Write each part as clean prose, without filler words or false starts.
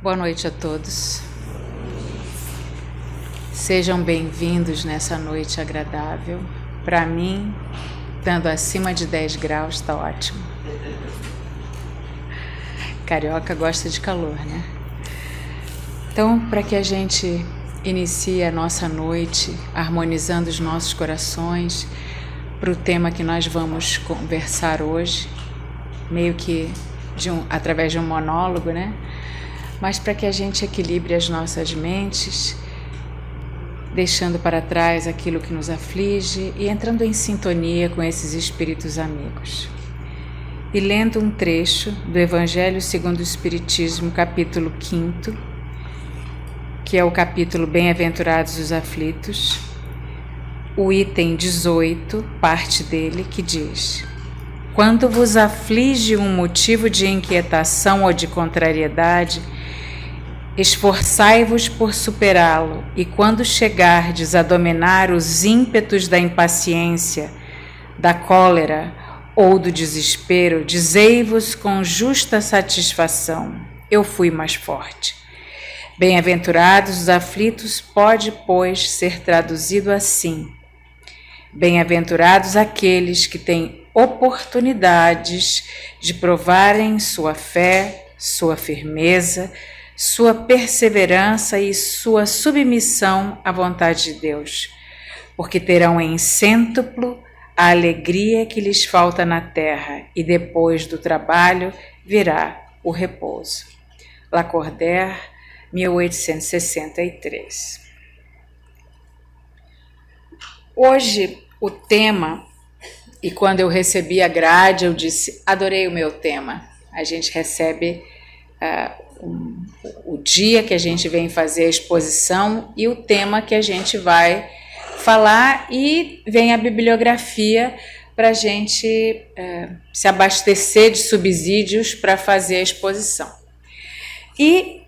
Boa noite a todos. Sejam bem-vindos nessa noite agradável. Para mim, estando acima de 10 graus, está ótimo. Carioca gosta de calor, né? Então, para que a gente inicie a nossa noite harmonizando os nossos corações para o tema que nós vamos conversar hoje, meio que através de um monólogo, né? Mas para que a gente equilibre as nossas mentes, deixando para trás aquilo que nos aflige e entrando em sintonia com esses espíritos amigos. E lendo um trecho do Evangelho segundo o Espiritismo, capítulo 5º, que é o capítulo Bem-aventurados os aflitos, o item 18, parte dele, que diz: quando vos aflige um motivo de inquietação ou de contrariedade, esforçai-vos por superá-lo, e quando chegardes a dominar os ímpetos da impaciência, da cólera ou do desespero, dizei-vos com justa satisfação: eu fui mais forte. Bem-aventurados os aflitos pode, pois, ser traduzido assim: bem-aventurados aqueles que têm oportunidades de provarem sua fé, sua firmeza, sua perseverança e sua submissão à vontade de Deus, porque terão em cêntuplo a alegria que lhes falta na terra, e depois do trabalho virá o repouso. Lacordaire, 1863. Hoje o tema, e quando eu recebi a grade eu disse, adorei o meu tema. A gente recebe o dia que a gente vem fazer a exposição e o tema que a gente vai falar, e vem a bibliografia para a gente se abastecer de subsídios para fazer a exposição. E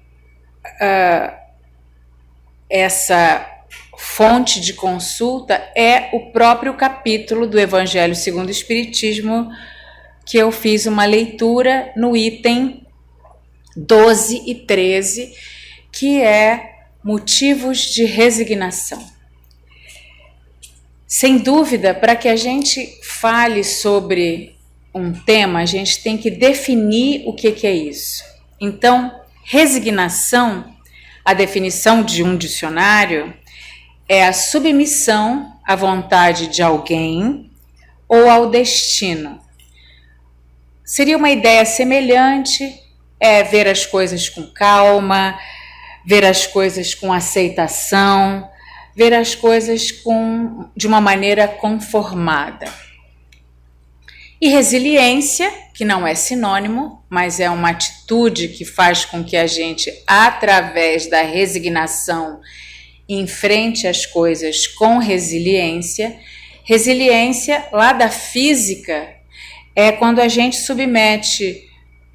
essa fonte de consulta é o próprio capítulo do Evangelho segundo o Espiritismo, que eu fiz uma leitura no item 12 e 13, que é motivos de resignação. Sem dúvida, para que a gente fale sobre um tema, a gente tem que definir o que é isso. Então, resignação, a definição de um dicionário, é a submissão à vontade de alguém ou ao destino. Seria uma ideia semelhante, ver as coisas com calma, ver as coisas com aceitação, ver as coisas de uma maneira conformada. E resiliência, que não é sinônimo, mas é uma atitude que faz com que a gente, através da resignação, enfrente as coisas com resiliência. Resiliência, lá da física, é quando a gente submete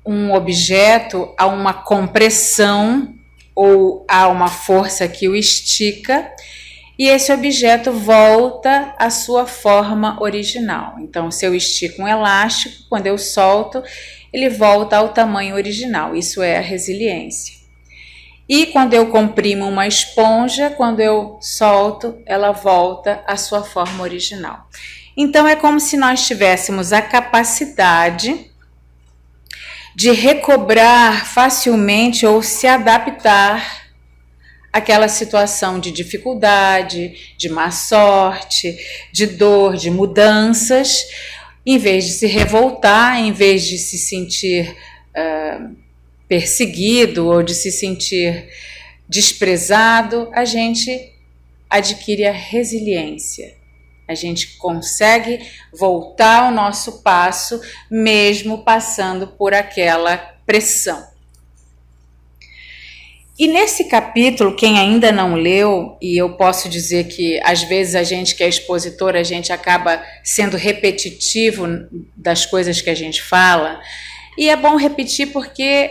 um objeto a uma compressão ou a uma força que o estica, e esse objeto volta à sua forma original. Então, se eu estico um elástico, quando eu solto, ele volta ao tamanho original. Isso é a resiliência. E quando eu comprimo uma esponja, quando eu solto, ela volta à sua forma original. Então, é como se nós tivéssemos a capacidade de recobrar facilmente ou se adaptar àquela situação de dificuldade, de má sorte, de dor, de mudanças, em vez de se revoltar, em vez de se sentir perseguido ou de se sentir desprezado, a gente adquire a resiliência. A gente consegue voltar ao nosso passo, mesmo passando por aquela pressão. E nesse capítulo, quem ainda não leu, e eu posso dizer que às vezes a gente que é expositor, a gente acaba sendo repetitivo das coisas que a gente fala, e é bom repetir porque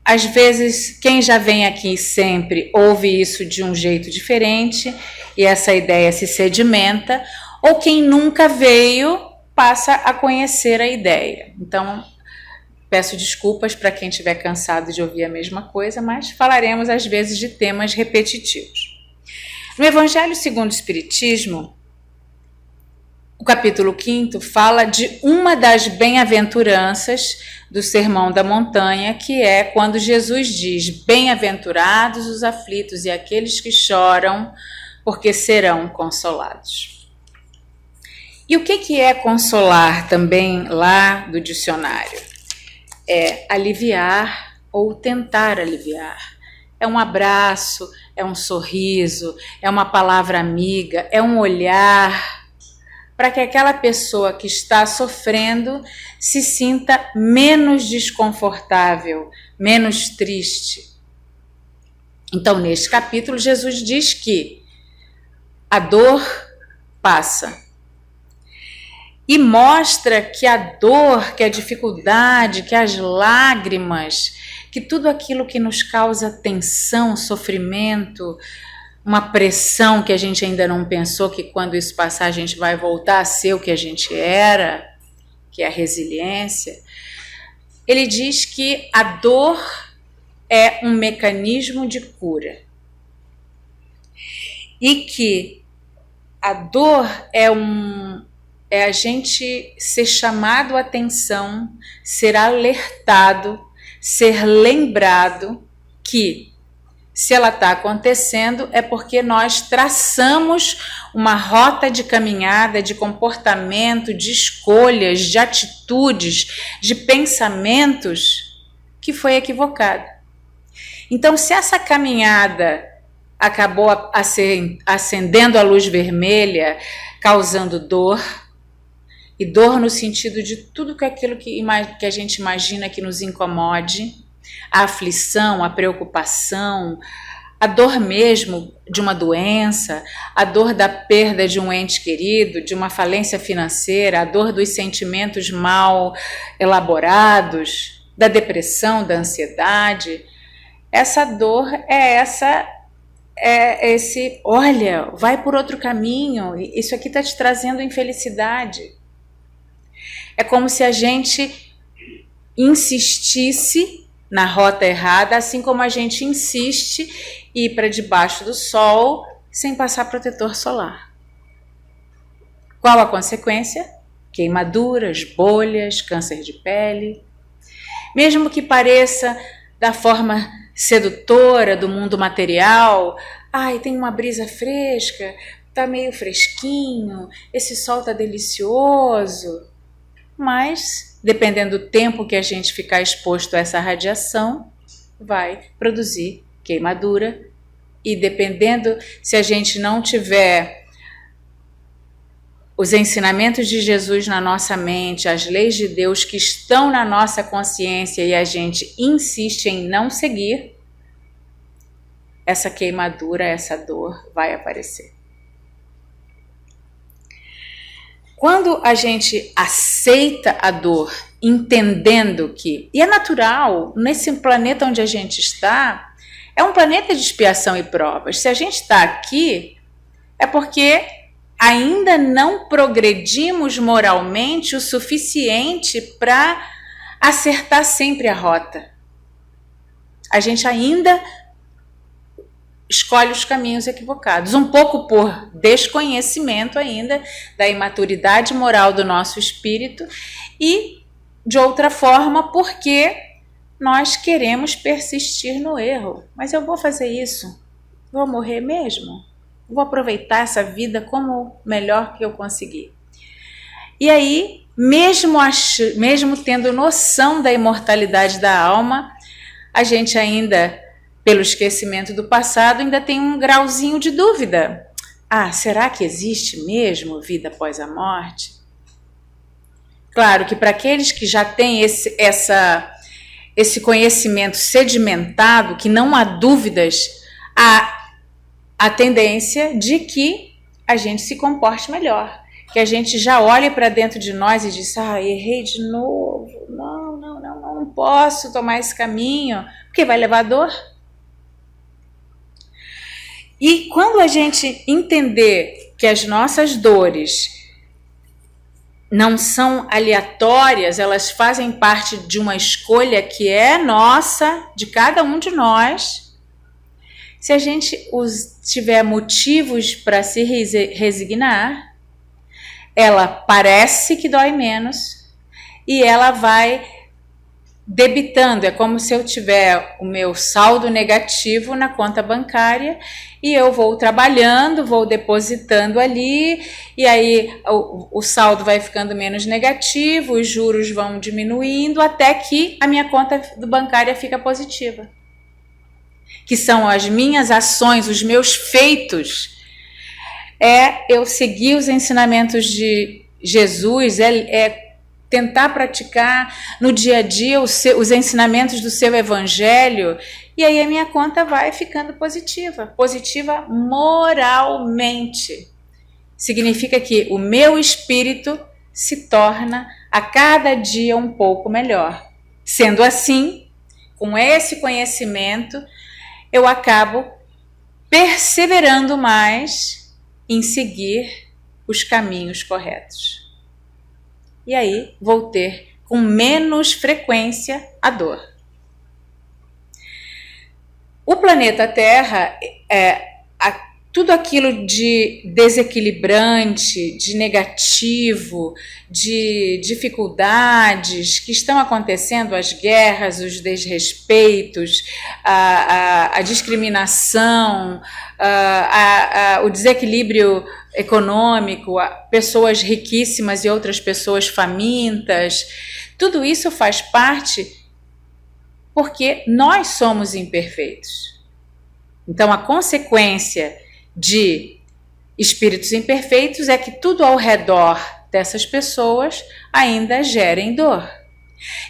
às vezes quem já vem aqui sempre ouve isso de um jeito diferente e essa ideia se sedimenta, ou quem nunca veio passa a conhecer a ideia. Então, Peço desculpas para quem estiver cansado de ouvir a mesma coisa, mas falaremos às vezes de temas repetitivos. No Evangelho segundo o Espiritismo, o capítulo 5 fala de uma das bem-aventuranças do Sermão da Montanha, que é quando Jesus diz: bem-aventurados os aflitos e aqueles que choram, porque serão consolados. E o que é consolar também lá do dicionário? É aliviar ou tentar aliviar. É um abraço, é um sorriso, é uma palavra amiga, é um olhar, para que aquela pessoa que está sofrendo se sinta menos desconfortável, menos triste. Então, neste capítulo, Jesus diz que a dor passa. E mostra que a dor, que a dificuldade, que as lágrimas, que tudo aquilo que nos causa tensão, sofrimento, uma pressão que a gente ainda não pensou que quando isso passar a gente vai voltar a ser o que a gente era, que é a resiliência. Ele diz que a dor é um mecanismo de cura e que a dor é a gente ser chamado a atenção, ser alertado, ser lembrado que se ela está acontecendo é porque nós traçamos uma rota de caminhada, de comportamento, de escolhas, de atitudes, de pensamentos que foi equivocada. Então, se essa caminhada acabou acendendo a luz vermelha, causando dor, e dor no sentido de tudo aquilo que a gente imagina que nos incomode, a aflição, a preocupação, a dor mesmo de uma doença, a dor da perda de um ente querido, de uma falência financeira, a dor dos sentimentos mal elaborados, da depressão, da ansiedade. Essa dor é esse, olha, vai por outro caminho, isso aqui está te trazendo infelicidade. É como se a gente insistisse na rota errada, assim como a gente insiste em ir para debaixo do sol sem passar protetor solar. Qual a consequência? Queimaduras, bolhas, câncer de pele. Mesmo que pareça da forma sedutora do mundo material, ai, tem uma brisa fresca, tá meio fresquinho, esse sol tá delicioso. Mas, dependendo do tempo que a gente ficar exposto a essa radiação, vai produzir queimadura. E dependendo, se a gente não tiver os ensinamentos de Jesus na nossa mente, as leis de Deus que estão na nossa consciência e a gente insiste em não seguir, essa queimadura, essa dor vai aparecer. Quando a gente aceita a dor, entendendo que, e é natural, nesse planeta onde a gente está, é um planeta de expiação e provas. Se a gente está aqui, é porque ainda não progredimos moralmente o suficiente para acertar sempre a rota. A gente ainda escolhe os caminhos equivocados, um pouco por desconhecimento ainda da imaturidade moral do nosso espírito e, de outra forma, porque nós queremos persistir no erro. Mas eu vou fazer isso? Vou morrer mesmo? Vou aproveitar essa vida como melhor que eu conseguir. E aí, mesmo tendo noção da imortalidade da alma, a gente ainda, pelo esquecimento do passado, ainda tem um grauzinho de dúvida. Ah, será que existe mesmo vida após a morte? Claro que para aqueles que já têm esse conhecimento sedimentado, que não há dúvidas, há a tendência de que a gente se comporte melhor, que a gente já olhe para dentro de nós e diz, errei de novo, não posso tomar esse caminho, porque vai levar dor. E quando a gente entender que as nossas dores não são aleatórias, elas fazem parte de uma escolha que é nossa, de cada um de nós. Se a gente tiver motivos para se resignar, ela parece que dói menos e ela vai debitando. É como se eu tiver o meu saldo negativo na conta bancária e eu vou trabalhando, vou depositando ali, e aí o saldo vai ficando menos negativo, os juros vão diminuindo até que a minha conta bancária fica positiva. Que são as minhas ações, os meus feitos. É eu seguir os ensinamentos de Jesus, é tentar praticar no dia a dia os ensinamentos do seu evangelho, e aí a minha conta vai ficando positiva, positiva moralmente. Significa que o meu espírito se torna a cada dia um pouco melhor. Sendo assim, com esse conhecimento, eu acabo perseverando mais em seguir os caminhos corretos. E aí vou ter com menos frequência a dor. O planeta Terra, tudo aquilo de desequilibrante, de negativo, de dificuldades que estão acontecendo, as guerras, os desrespeitos, a discriminação, o desequilíbrio econômico, pessoas riquíssimas e outras pessoas famintas, tudo isso faz parte porque nós somos imperfeitos. Então, a consequência de espíritos imperfeitos é que tudo ao redor dessas pessoas ainda gerem dor.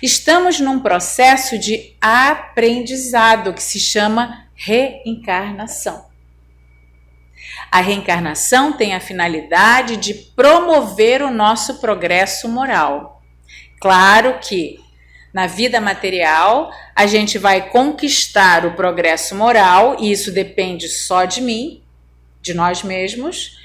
Estamos num processo de aprendizado que se chama reencarnação. A reencarnação tem a finalidade de promover o nosso progresso moral. Claro que na vida material a gente vai conquistar o progresso moral, e isso depende só de mim, de nós mesmos,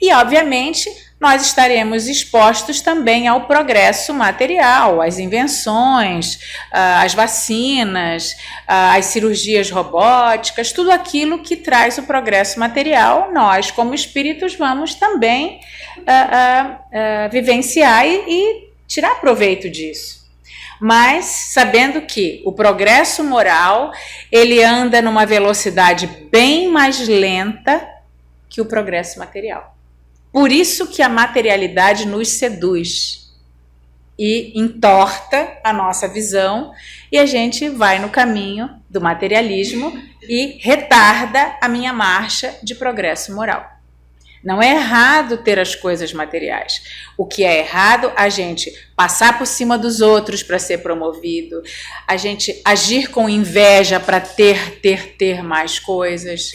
e obviamente nós estaremos expostos também ao progresso material, às invenções, às vacinas, às cirurgias robóticas, tudo aquilo que traz o progresso material, nós como espíritos vamos também vivenciar e tirar proveito disso. Mas sabendo que o progresso moral, ele anda numa velocidade bem mais lenta que o progresso material. Por isso que a materialidade nos seduz e entorta a nossa visão, e a gente vai no caminho do materialismo e retarda a minha marcha de progresso moral. Não é errado ter as coisas materiais. O que é errado, a gente passar por cima dos outros para ser promovido, a gente agir com inveja para ter mais coisas.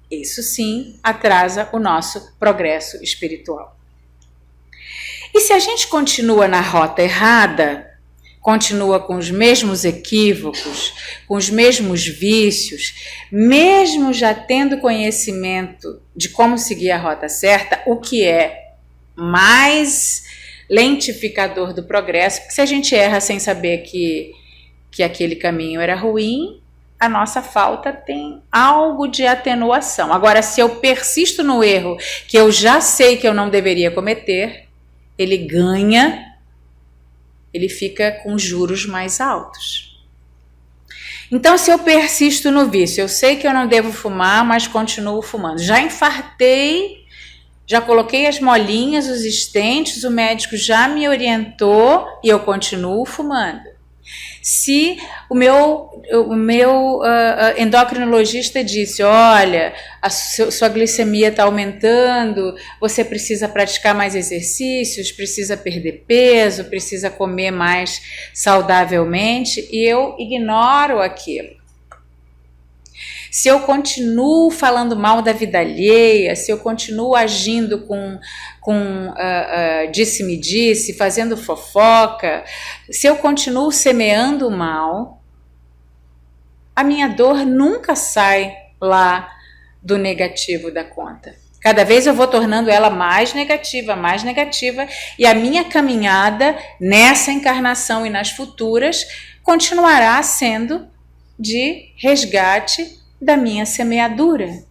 Isso sim atrasa o nosso progresso espiritual. E se a gente continua na rota errada, continua com os mesmos equívocos, com os mesmos vícios, mesmo já tendo conhecimento de como seguir a rota certa, o que é mais lentificador do progresso, porque se a gente erra sem saber que aquele caminho era ruim, a nossa falta tem algo de atenuação. Agora, se eu persisto no erro que eu já sei que eu não deveria cometer, ele ganha, ele fica com juros mais altos. Então, se eu persisto no vício, eu sei que eu não devo fumar, mas continuo fumando. Já infartei, já coloquei as molinhas, os estentes, o médico já me orientou e eu continuo fumando. Se o meu endocrinologista disse, olha, a sua glicemia está aumentando, você precisa praticar mais exercícios, precisa perder peso, precisa comer mais saudavelmente, e eu ignoro aquilo. Se eu continuo falando mal da vida alheia, se eu continuo agindo com disse-me-disse, fazendo fofoca, se eu continuo semeando o mal, a minha dor nunca sai lá do negativo da conta. Cada vez eu vou tornando ela mais negativa, e a minha caminhada nessa encarnação e nas futuras continuará sendo de resgate da minha semeadura.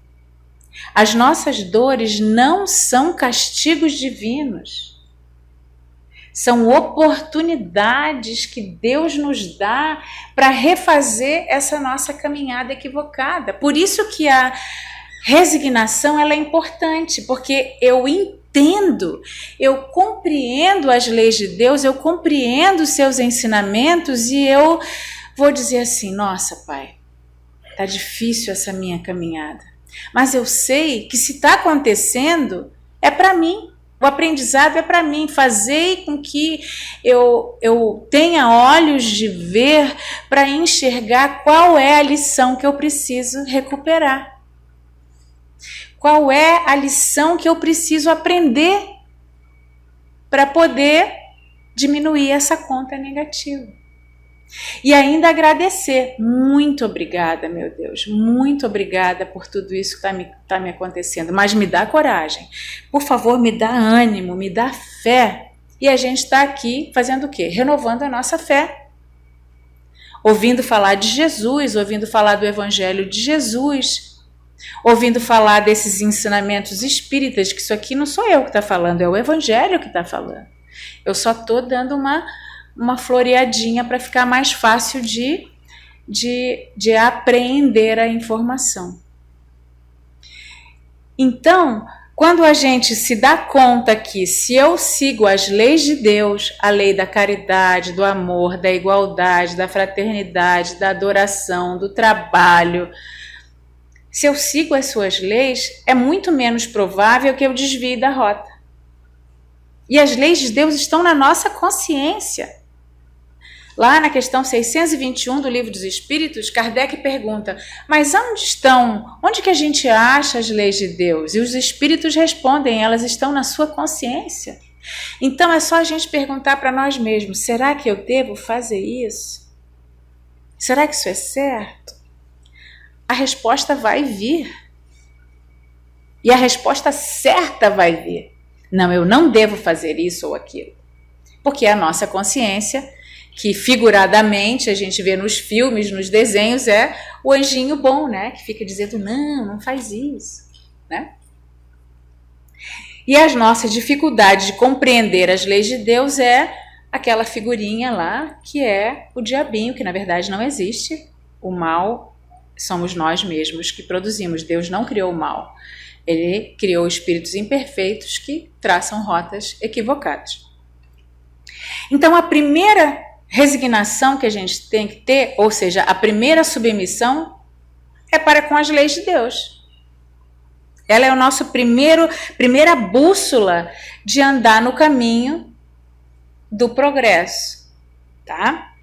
As nossas dores não são castigos divinos. São oportunidades que Deus nos dá para refazer essa nossa caminhada equivocada. Por isso que a resignação ela é importante, porque eu entendo, eu compreendo as leis de Deus, eu compreendo os seus ensinamentos e eu vou dizer assim, nossa, Pai, tá difícil essa minha caminhada, mas eu sei que se está acontecendo é para mim. O aprendizado é para mim, fazer com que eu tenha olhos de ver para enxergar qual é a lição que eu preciso recuperar. Qual é a lição que eu preciso aprender para poder diminuir essa conta negativa. E ainda agradecer. Muito obrigada, meu Deus. Muito obrigada por tudo isso que está me acontecendo. Mas me dá coragem. Por favor, me dá ânimo, me dá fé. E a gente está aqui fazendo o quê? Renovando a nossa fé. Ouvindo falar de Jesus, ouvindo falar do Evangelho de Jesus, ouvindo falar desses ensinamentos espíritas, que isso aqui não sou eu que está falando, é o Evangelho que está falando. Eu só estou dando uma floreadinha para ficar mais fácil de apreender a informação. Então, quando a gente se dá conta que se eu sigo as leis de Deus, a lei da caridade, do amor, da igualdade, da fraternidade, da adoração, do trabalho, se eu sigo as suas leis, é muito menos provável que eu desvie da rota. E as leis de Deus estão na nossa consciência. Lá na questão 621 do Livro dos Espíritos, Kardec pergunta, mas onde que a gente acha as leis de Deus? E os Espíritos respondem, elas estão na sua consciência. Então é só a gente perguntar para nós mesmos, será que eu devo fazer isso? Será que isso é certo? A resposta vai vir. E a resposta certa vai vir. Não, eu não devo fazer isso ou aquilo. Porque a nossa consciência, que figuradamente a gente vê nos filmes, nos desenhos, é o anjinho bom, né? Que fica dizendo, não faz isso, né? E as nossas dificuldades de compreender as leis de Deus é aquela figurinha lá, que é o diabinho, que na verdade não existe. O mal somos nós mesmos que produzimos. Deus não criou o mal. Ele criou espíritos imperfeitos que traçam rotas equivocadas. Então, a primeira resignação que a gente tem que ter, ou seja, a primeira submissão, é para com as leis de Deus. Ela é o nosso primeira bússola de andar no caminho do progresso, tá?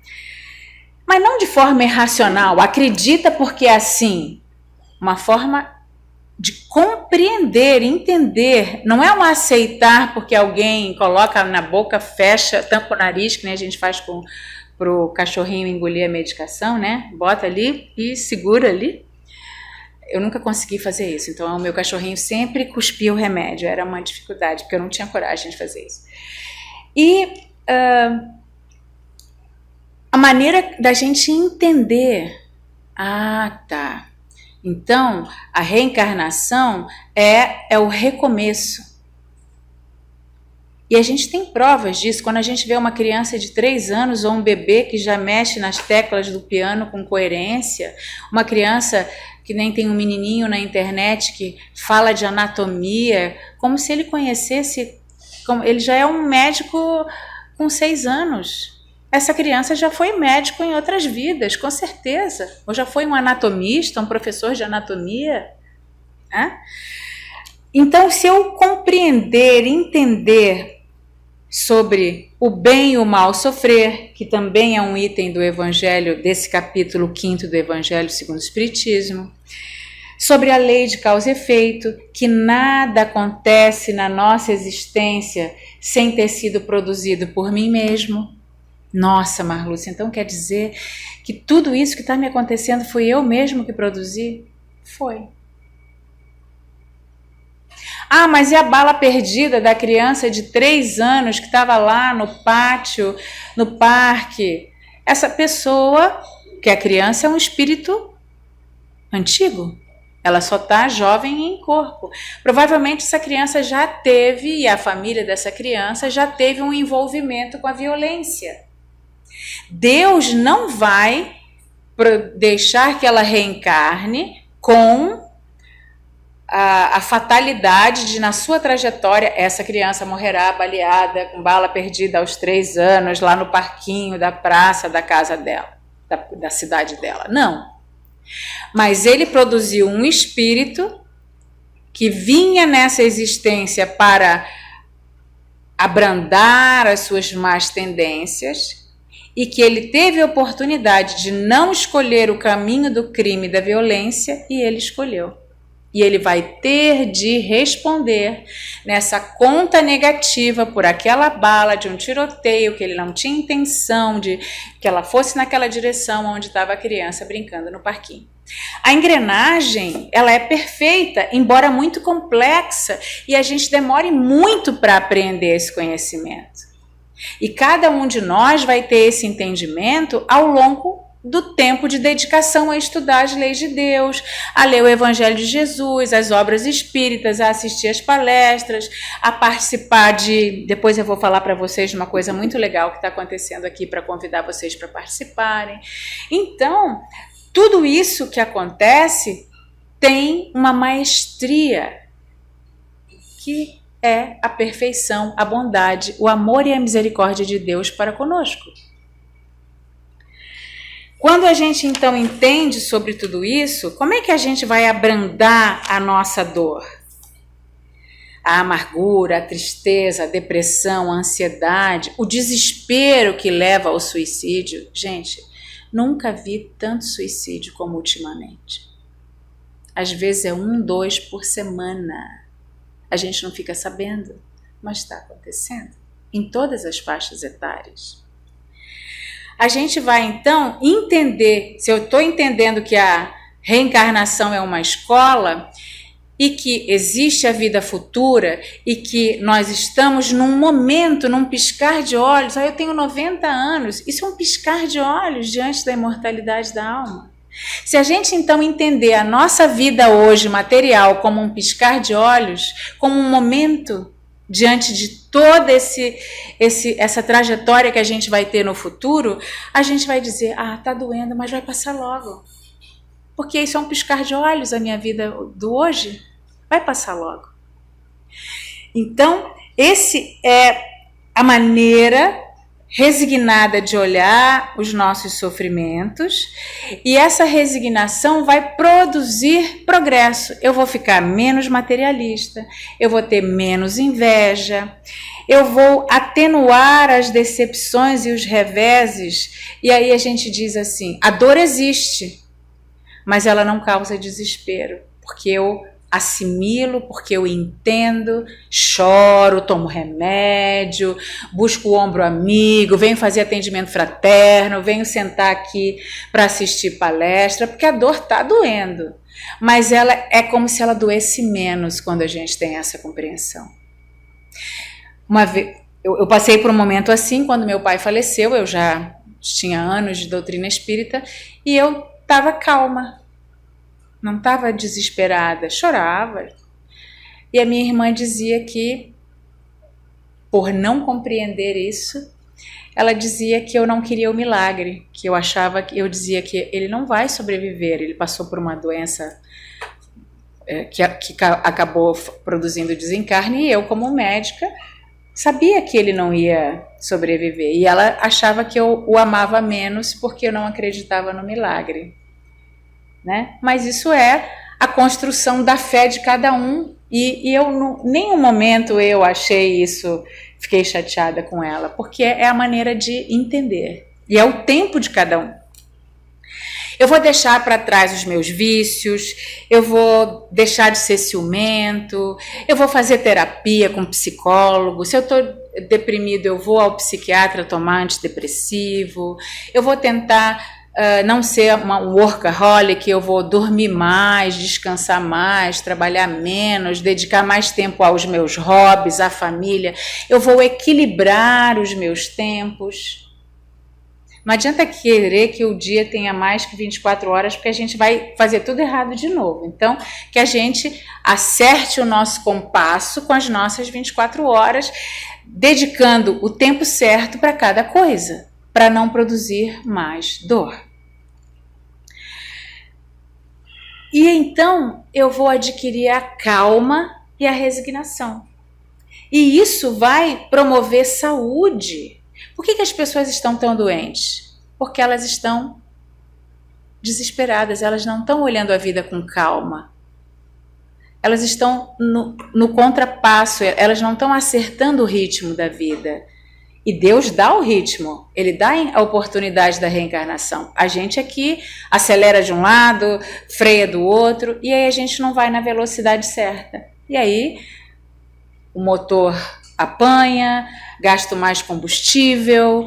Mas não de forma irracional, acredita porque é assim, uma forma de compreender, entender, não é um aceitar porque alguém coloca na boca, fecha, tampa o nariz, que nem a gente faz pro cachorrinho engolir a medicação, né? Bota ali e segura ali. Eu nunca consegui fazer isso, então o meu cachorrinho sempre cuspia o remédio, era uma dificuldade, porque eu não tinha coragem de fazer isso. E a maneira da gente entender, tá, então a reencarnação é o recomeço. E a gente tem provas disso, quando a gente vê uma criança de 3 anos ou um bebê que já mexe nas teclas do piano com coerência, uma criança que nem tem um menininho na internet que fala de anatomia, como se ele conhecesse, ele já é um médico com 6 anos. Essa criança já foi médico em outras vidas, com certeza. Ou já foi um anatomista, um professor de anatomia. Né? Então, se eu compreender, entender sobre o bem e o mal sofrer, que também é um item do Evangelho, desse capítulo 5º do Evangelho segundo o Espiritismo, sobre a lei de causa e efeito, que nada acontece na nossa existência sem ter sido produzido por mim mesmo. Nossa, Marlúcia, então quer dizer que tudo isso que está me acontecendo foi eu mesmo que produzi? Foi. Ah, mas e a bala perdida da criança de 3 anos que estava lá no pátio, no parque? Essa pessoa, que a criança é um espírito antigo. Ela só está jovem em corpo. Provavelmente essa criança já teve, e a família dessa criança já teve um envolvimento com a violência. Deus não vai deixar que ela reencarne com a fatalidade de, na sua trajetória, essa criança morrerá baleada com bala perdida aos 3 anos, lá no parquinho da praça da casa dela, da cidade dela. Não. Mas ele produziu um espírito que vinha nessa existência para abrandar as suas más tendências e que ele teve a oportunidade de não escolher o caminho do crime e da violência e ele escolheu. E ele vai ter de responder nessa conta negativa por aquela bala de um tiroteio que ele não tinha intenção de que ela fosse naquela direção onde estava a criança brincando no parquinho. A engrenagem, ela é perfeita, embora muito complexa, e a gente demore muito para aprender esse conhecimento. E cada um de nós vai ter esse entendimento ao longo do tempo de dedicação a estudar as leis de Deus, a ler o Evangelho de Jesus, as obras espíritas, a assistir as palestras, a participar de... Depois eu vou falar para vocês de uma coisa muito legal que está acontecendo aqui para convidar vocês para participarem. Então, tudo isso que acontece tem uma maestria que é a perfeição, a bondade, o amor e a misericórdia de Deus para conosco. Quando a gente então entende sobre tudo isso, como é que a gente vai abrandar a nossa dor? A amargura, a tristeza, a depressão, a ansiedade, o desespero que leva ao suicídio. Gente, nunca vi tanto suicídio como ultimamente. Às vezes é 1, 2 por semana. A gente não fica sabendo, mas está acontecendo em todas as faixas etárias. A gente vai então entender, se eu estou entendendo que a reencarnação é uma escola e que existe a vida futura e que nós estamos num momento, num piscar de olhos, eu tenho 90 anos, isso é um piscar de olhos diante da imortalidade da alma. Se a gente então entender a nossa vida hoje material como um piscar de olhos, como um momento diante de toda essa trajetória que a gente vai ter no futuro, a gente vai dizer, tá doendo, mas vai passar logo. Porque isso é um piscar de olhos, a minha vida do hoje vai passar logo. Então, esse é a maneira resignada de olhar os nossos sofrimentos, e essa resignação vai produzir progresso. Eu vou ficar menos materialista, eu vou ter menos inveja, eu vou atenuar as decepções e os reveses, e aí a gente diz assim, a dor existe, mas ela não causa desespero, porque eu assimilo, porque eu entendo, choro, tomo remédio, busco o ombro amigo, venho fazer atendimento fraterno, venho sentar aqui para assistir palestra, porque a dor está doendo, mas ela é como se ela doesse menos quando a gente tem essa compreensão. Uma vez, eu passei por um momento assim, quando meu pai faleceu, eu já tinha anos de doutrina espírita, e eu estava calma, não estava desesperada, chorava. E a minha irmã dizia que, por não compreender isso, ela dizia que eu não queria o milagre, que eu dizia que ele não vai sobreviver, ele passou por uma doença que acabou produzindo desencarne, e eu, como médica, sabia que ele não ia sobreviver. E ela achava que eu o amava menos porque eu não acreditava no milagre. Né? Mas isso é a construção da fé de cada um, e eu em nenhum momento eu achei isso, fiquei chateada com ela, porque é a maneira de entender, e é o tempo de cada um. Eu vou deixar para trás os meus vícios, eu vou deixar de ser ciumento, eu vou fazer terapia com psicólogo, se eu estou deprimido eu vou ao psiquiatra tomar antidepressivo, eu vou tentar não ser uma workaholic, eu vou dormir mais, descansar mais, trabalhar menos, dedicar mais tempo aos meus hobbies, à família. Eu vou equilibrar os meus tempos. Não adianta querer que o dia tenha mais que 24 horas, porque a gente vai fazer tudo errado de novo. Então, que a gente acerte o nosso compasso com as nossas 24 horas, dedicando o tempo certo para cada coisa, para não produzir mais dor. E então, eu vou adquirir a calma e a resignação. E isso vai promover saúde. Por que as pessoas estão tão doentes? Porque elas estão desesperadas, elas não estão olhando a vida com calma. Elas estão no contrapasso, elas não estão acertando o ritmo da vida. E Deus dá o ritmo, Ele dá a oportunidade da reencarnação. A gente aqui acelera de um lado, freia do outro, e aí a gente não vai na velocidade certa. E aí o motor apanha, gasto mais combustível,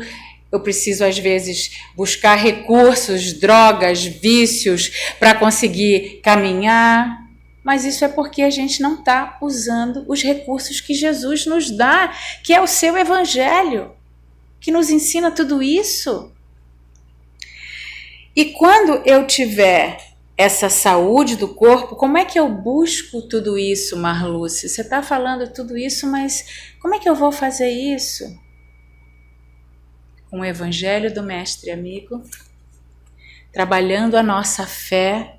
eu preciso às vezes buscar recursos, drogas, vícios para conseguir caminhar, mas isso é porque a gente não está usando os recursos que Jesus nos dá, que é o seu evangelho, que nos ensina tudo isso. E quando eu tiver essa saúde do corpo, como é que eu busco tudo isso, Marluce? Você está falando tudo isso, mas como é que eu vou fazer isso? Com o Evangelho do Mestre Amigo, trabalhando a nossa fé,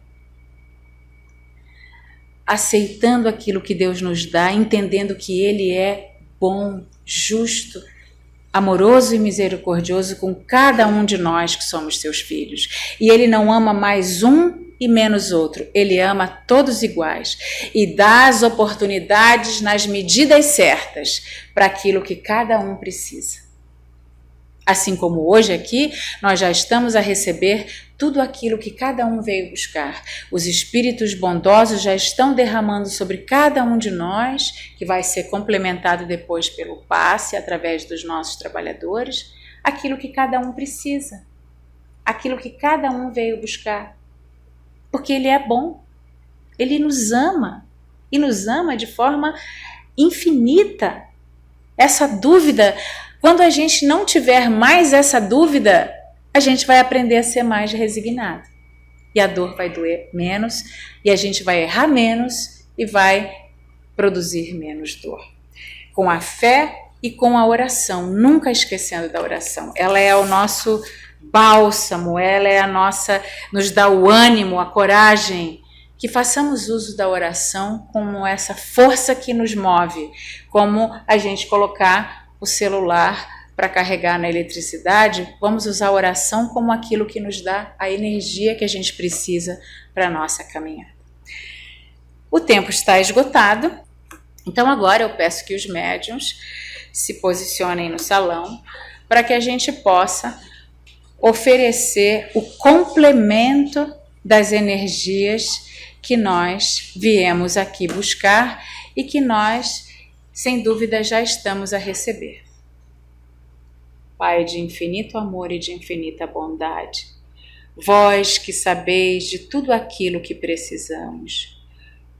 aceitando aquilo que Deus nos dá, entendendo que Ele é bom, justo, amoroso e misericordioso com cada um de nós que somos seus filhos. E Ele não ama mais um e menos outro. Ele ama todos iguais e dá as oportunidades nas medidas certas para aquilo que cada um precisa. Assim como hoje aqui, nós já estamos a receber tudo aquilo que cada um veio buscar. Os espíritos bondosos já estão derramando sobre cada um de nós, que vai ser complementado depois pelo passe, através dos nossos trabalhadores, aquilo que cada um precisa, aquilo que cada um veio buscar. Porque Ele é bom, Ele nos ama, e nos ama de forma infinita. Essa dúvida, quando a gente não tiver mais essa dúvida, a gente vai aprender a ser mais resignado. E a dor vai doer menos, e a gente vai errar menos e vai produzir menos dor. Com a fé e com a oração, nunca esquecendo da oração. Ela é o nosso bálsamo, ela é a nossa, nos dá o ânimo, a coragem, que façamos uso da oração como essa força que nos move, como a gente colocar o celular para carregar na eletricidade, vamos usar a oração como aquilo que nos dá a energia que a gente precisa para a nossa caminhada. O tempo está esgotado, então agora eu peço que os médiuns se posicionem no salão para que a gente possa oferecer o complemento das energias que nós viemos aqui buscar e que nós, sem dúvida, já estamos a receber. Pai de infinito amor e de infinita bondade, vós que sabeis de tudo aquilo que precisamos,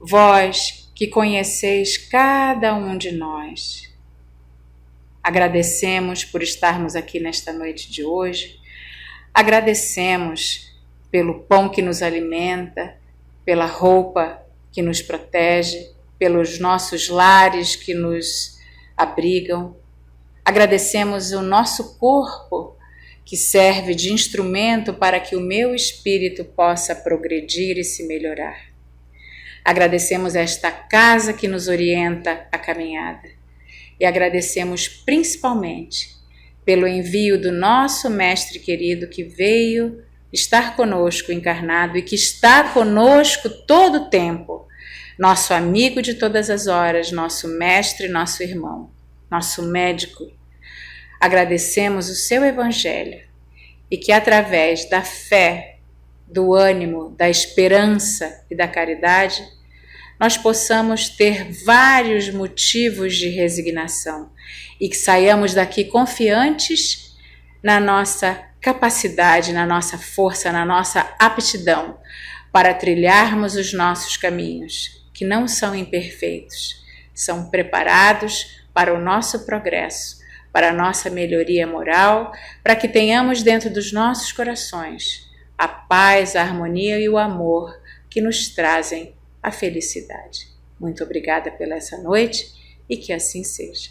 vós que conheceis cada um de nós, agradecemos por estarmos aqui nesta noite de hoje, agradecemos pelo pão que nos alimenta, pela roupa que nos protege, pelos nossos lares que nos abrigam. Agradecemos o nosso corpo, que serve de instrumento para que o meu espírito possa progredir e se melhorar. Agradecemos esta casa que nos orienta a caminhada. E agradecemos principalmente pelo envio do nosso mestre querido que veio estar conosco encarnado e que está conosco todo o tempo, nosso amigo de todas as horas, nosso mestre, nosso irmão, nosso médico. Agradecemos o seu evangelho e que através da fé, do ânimo, da esperança e da caridade, nós possamos ter vários motivos de resignação e que saiamos daqui confiantes na nossa capacidade, na nossa força, na nossa aptidão para trilharmos os nossos caminhos, que não são imperfeitos, são preparados para o nosso progresso, para a nossa melhoria moral, para que tenhamos dentro dos nossos corações a paz, a harmonia e o amor que nos trazem a felicidade. Muito obrigada pela essa noite e que assim seja.